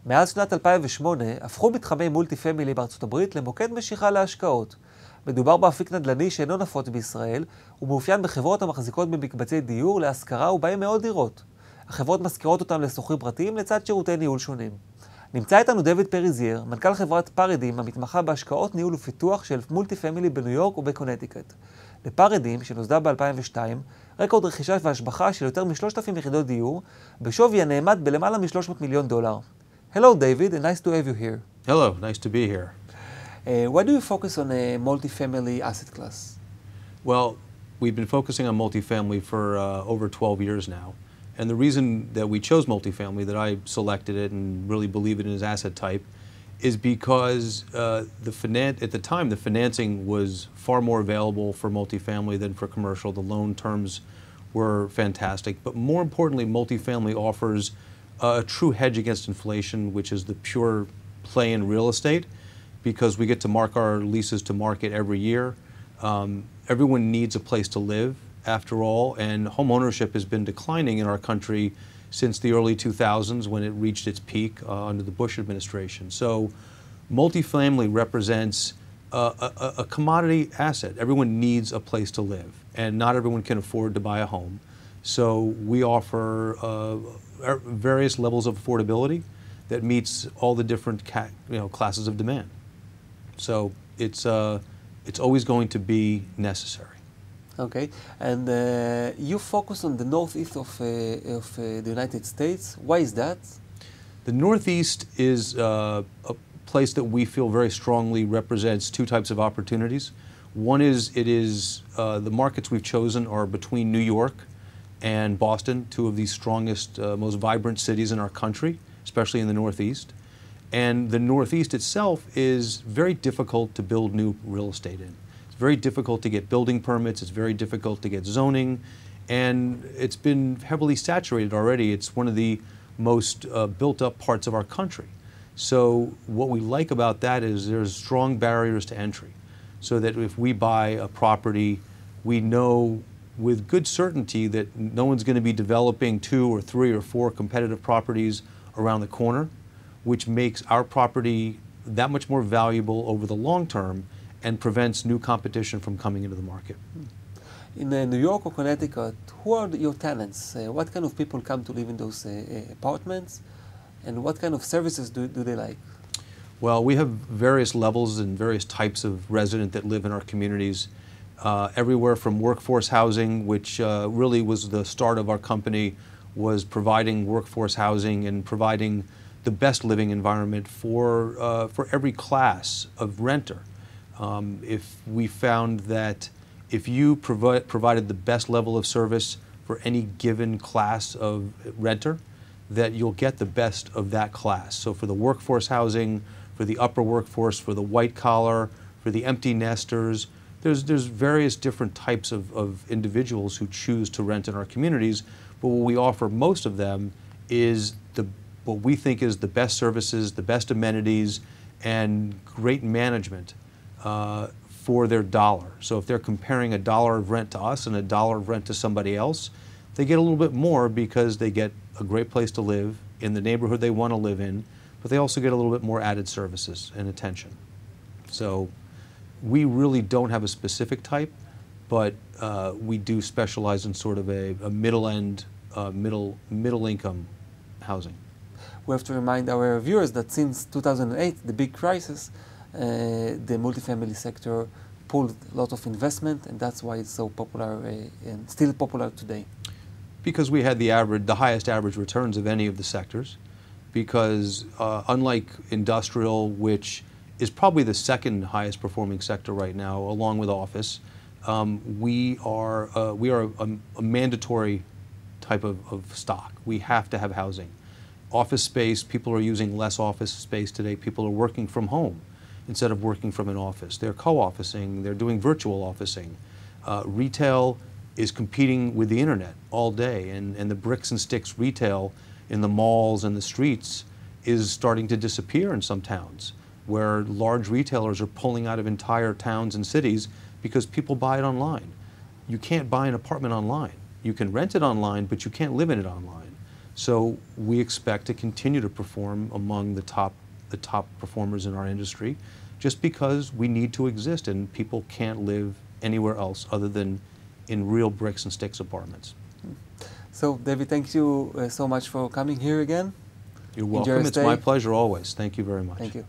מאז שנת 2008 הפכו מתחמי מולטי פמילי בארצות הברית למוקד משיכה להשקעות. מדובר באפיק נדל"ני שאינו נפוץ בישראל, ומאופיין בחברות המחזיקות במקבצי דיור להשכרה ובהם מאות דירות. החברות משכירות אותם לשוכרים פרטיים לצד שירותי ניהול שונים. נמצא איתנו דוד פריזייר, מנכ"ל חברת פרידים המתמחה בהשקעות, ניהול ופיתוח של מולטי פמילי בניו יורק ובקונטיקט. לפרידים, שנוסדה ב-2002, רקורד רכישה והשבחה של יותר מ-3,000 יחידות דיור, בשווי הנאמד בלמעלה מ-$300 מיליון. Hello David, and nice to have you here. Hello, nice to be here. Why do you focus on a multifamily asset class? Well, we've been focusing on multifamily for over 12 years now. And the reason that we chose multifamily, that I selected it and really believe it in as asset type, is because at the time, the financing was far more available for multifamily than for commercial. The loan terms were fantastic. But more importantly, multifamily offers a true hedge against inflation, which is the pure play in real estate, because we get to mark our leases to market every year. Everyone needs a place to live, after all, and home ownership has been declining in our country since the early 2000s when it reached its peak under the Bush administration. So multifamily represents a commodity asset. Everyone needs a place to live, and not everyone can afford to buy a home. So we offer various levels of affordability that meets all the different classes of demand. So it's always going to be necessary. Okay, and you focus on the northeast of the United States. Why is that? The Northeast is a place that we feel very strongly represents two types of opportunities. One is the markets we've chosen are between New York and Boston, two of the strongest, most vibrant cities in our country, especially in the Northeast. And the Northeast itself is very difficult to build new real estate in. It's very difficult to get building permits, it's very difficult to get zoning, and it's been heavily saturated already. It's one of the most built up parts of our country. So what we like about that is there's strong barriers to entry, so that if we buy a property, we know with good certainty that no one's going to be developing 2 or 3 or 4 competitive properties around the corner, which makes our property that much more valuable over the long term and prevents new competition from coming into the market. In New York or Connecticut, who are your tenants? What kind of people come to live in those apartments? And what kind of services do they like? Well, we have various levels and various types of resident that live in our communities. Everywhere from workforce housing, which really was the start of our company, was providing workforce housing and providing the best living environment for every class of renter. If we found that if you provided the best level of service for any given class of renter, that you'll get the best of that class. So for the workforce housing, for the upper workforce, for the white collar, for the empty nesters, there's various different types of individuals who choose to rent in our communities, but what we offer most of them is what we think is the best services, the best amenities, and great management for their dollar. So if they're comparing $1 of rent to us and $1 of rent to somebody else, they get a little bit more because they get a great place to live in the neighborhood they want to live in, but they also get a little bit more added services and attention. So we really don't have a specific type, but we do specialize in sort of a middle-end, middle-income housing. We have to remind our viewers that since 2008, the big crisis, the multifamily sector pulled a lot of investment, and that's why it's so popular and still popular today. Because we had the highest average returns of any of the sectors, because unlike industrial, which is probably the second highest performing sector right now, along with office, we are a mandatory type of stock. We have to have housing. Office space, people are using less office space today. People are working from home instead of working from an office. They're co-officing, they're doing virtual officing. Retail is competing with the internet all day, and the bricks and sticks retail in the malls and the streets is starting to disappear in some towns, where large retailers are pulling out of entire towns and cities because people buy it online. You can't buy an apartment online. You can rent it online, but you can't live in it online. So we expect to continue to perform among the top performers in our industry, just because we need to exist and people can't live anywhere else other than in real bricks and sticks apartments. So, David, thank you so much for coming here again. You're welcome. It's my pleasure always. Thank you very much. Thank you.